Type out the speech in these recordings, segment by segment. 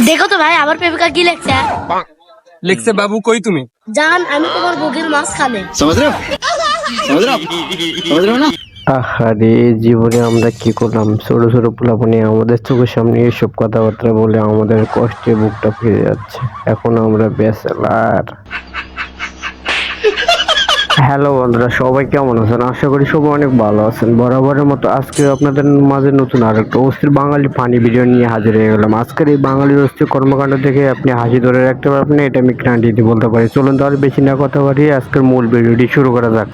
দেখো তো ভাই, আমার প্রেমিকা কি লেখছে। লিখছে বাবু কই তুমি? জান, আমি তোমার বুকের মাঝখানে। আহারে, জীবনে আমরা কি করলাম? ছোট ছোট পোলাপানি আমাদের চোখের সামনে এসব কথাবার্তা বলে আমাদের কষ্টে বুকটা ফিরে যাচ্ছে। এখন আমরা ব্যাচেলার। হ্যালো বন্ধুরা, সবাই কেমন আছেন? আশা করি সবাই অনেক ভালো আছেন। বরাবরের মতো আজকে আপনাদের মাঝে নতুন আর একটা অস্থির বাঙালি ফানি ভিডিও নিয়ে হাজির হয়ে গেলাম। আজকের এই বাঙালি অস্থির কর্মকাণ্ড দেখে আপনি হাসি ধরে রাখতে পারবেন, এটা আমি গ্যারান্টি বলতে পারি। চলুন তাহলে বেশি না কথা বাড়িয়ে আজকের মূল ভিডিওটি শুরু করা যাক।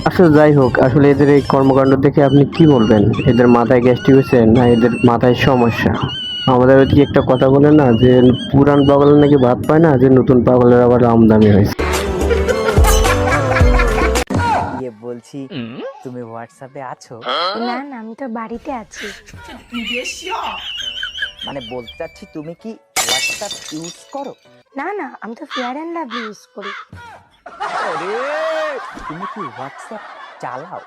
আসলে যাই হোক, আসলে এদের এই কর্মকাণ্ড দেখে আপনি কি বলবেন? এদের মাথায় গ্যাস্ট্রিক হয়েছে না এদের মাথায় সমস্যা? আমাদের ওইদিকে একটা কথা বলে না যে পুরান পাগলের নাকি ভাত পায় না, যে নতুন পাগলের আবার আমদানি হয়েছে। বলছি তুমি হোয়াটসঅ্যাপে আছো? না না, আমি তো বাড়িতে আছি। মানে বলতে চাচ্ছি তুমি কি হোয়াটসঅ্যাপ ইউজ করো? না না, আমি তো ফেয়ার অ্যান্ড লাভলি ইউজ করি। আরে তুমি কি হোয়াটসঅ্যাপ চালাও?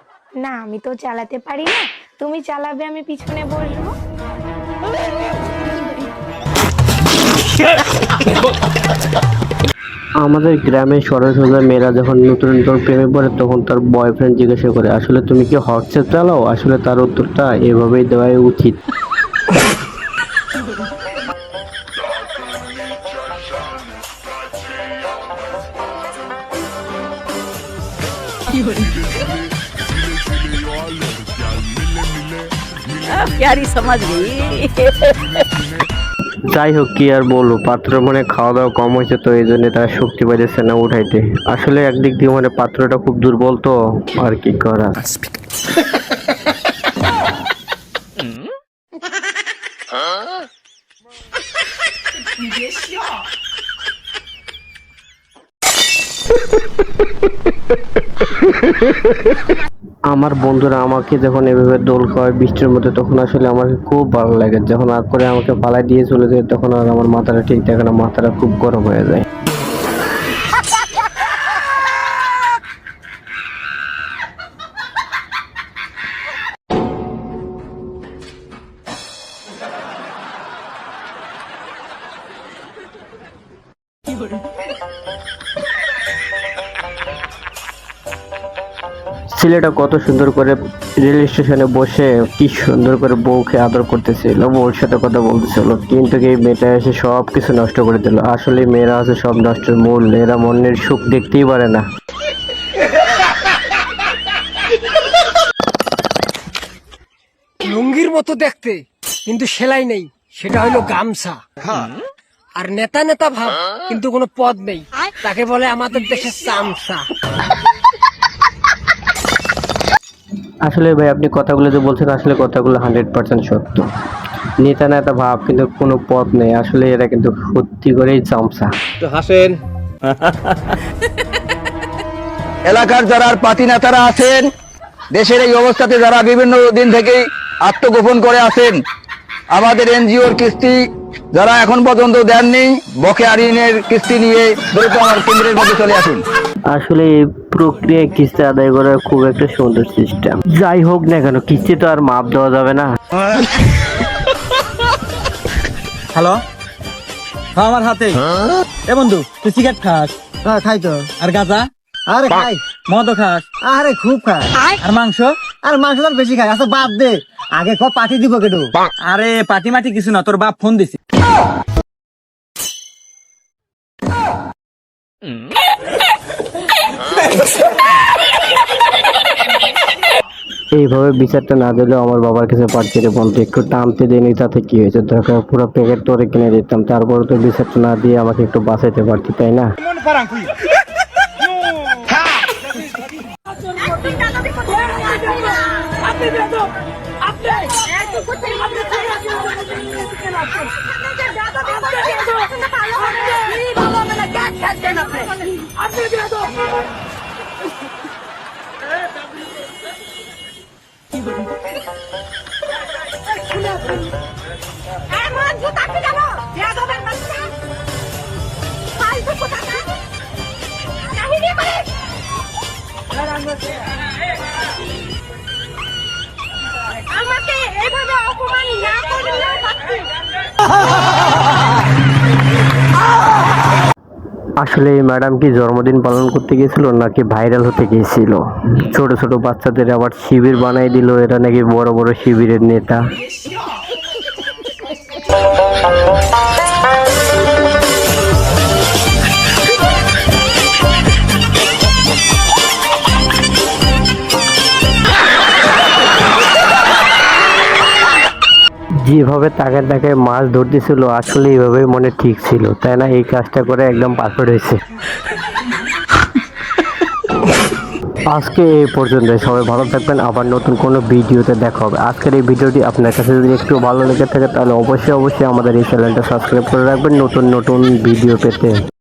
না, আমি তো চালাতে পারি না। তুমি চালাবে, আমি পিছনে বসবো। আমাদের গ্রামে সরল সোজা মেয়েরা যখন নতুন নতুন প্রেমে পড়ে তখন তার বয়ফ্রেন্ড জিজ্ঞাসা করে, আসলে তুমি কি হোয়াটসঅ্যাপ চালাও? আসলে তার উত্তরটা এভাবেই দেওয়াই উচিত। प्यारी समझ गई। যাই হোক, কি আর বলবো, পাত্র মানে খাওয়া দাওয়া কম হয়েছে তো এই জন্য তার শক্তি পাইতেছে না উঠাইতে। আসলে একদিক দিয়ে মানে পাত্রটা খুব দুর্বল তো, আর কি করা। আমার বন্ধুরা আমাকে যখন এভাবে দোল খাওয়ায় বৃষ্টির মধ্যে, তখন আসলে আমাকে খুব ভালো লাগে। যখন আর করে আমাকে পালাই দিয়ে চলে যায় তখন আর আমার মাথাটা ঠিক থাকে না, মাথাটা খুব গরম হয়ে যায়। ছেলেটা কত সুন্দর করে রেল স্টেশনে বসে কি সুন্দর করে বউকে আদর করতেছিল, বউর সাথে কথা বলতেছিল, কিন্তু এই মেয়েটা এসে সব কিছু নষ্ট করে দিল। আসলে মেয়েরা আছে সব নষ্টের মূল, এরা মনের সুখ দেখতেই পারে না। লুঙ্গির মতো দেখতে কিন্তু সেলাই নেই, সেটা হলো গামছা। আর নেতা নেতা ভাব কিন্তু কোনো পদ নেই, তাকে বলে আমাদের দেশের চামচা। আসলে ভাই, আপনি কথাগুলো যে বলছেন আসলে কথাগুলো 100% সত্য। নেতা নেতা ভাব কিন্তু কোনো পথ নেই, আসলে এরা কিন্তু সত্যি করেই চামচা। হাসেন। এলাকার যারা পাতি নেতারা আছেন, দেশের এই অবস্থাতে যারা বিভিন্ন দিন থেকেই আত্মগোপন করে আছেন, আমাদের এনজিওর কিস্তি যারা এখন পর্যন্ত দেননি, বকেয়া ঋণের কিস্তি নিয়ে দ্রুত আমার কেন্দ্রের মধ্যে চলে আসুন। আসলে এই প্রক্রিয়ায় কিস্তি আদায় করা খুব একটা সুন্দর সিস্টেম। যাই হোক না কেন, কিস্তি তো আর মাপ দেওয়া যাবে না। হ্যালো, হ্যাঁ আমার হাতে। এ বন্ধু, তুই সিগারেট খাস? হ্যাঁ খাই তো। আর গাঁজা? আরে খাই। মদও খাস? আরে খুব খাই। আর মাংস? আর মাংস তো বেশি খাই। আচ্ছা বাদ দে, আগে ক পার্টি দিব কেটু। আরে পাটি মাটি কিছু না, তোর বাপ ফোন দিছি। এইভাবে বিচারটা না দিলেও আমার বাবার কাছে পাঠিয়ে রে বলতে একটু টানতে দেয়নি, তাতে কি হয়েছে? দরকার পুরো প্যাকেট তোরে কিনে দিতাম, তারপরে তো বিচারটা না দিয়ে আমাকে একটু বাঁচাইতে পারতি, তাই না? আসলে এই ম্যাডাম কি জন্মদিন পালন করতে গিয়েছিল নাকি ভাইরাল হতে গিয়েছিল? ছোট ছোট বাচ্চাদের আবার শিবির বানাই দিল, এরা নাকি বড় বড় শিবিরের নেতা। যেভাবে তাকায় তাকায় মাছ ধরতেছিল আসলে এইভাবে মনে ঠিক ছিল, তাই না? এই কাজটা করে একদম পারফেক্ট হয়েছে। আজকে এই পর্যন্ত, সবাই ভালো থাকবেন, আবার নতুন কোনো ভিডিওতে দেখা হবে। আজকের এই ভিডিওটি আপনার কাছে যদি একটু ভালো লেগে থাকে তাহলে অবশ্যই আমাদের এই চ্যানেলটা সাবস্ক্রাইব করে রাখবেন নতুন নতুন ভিডিও পেতে।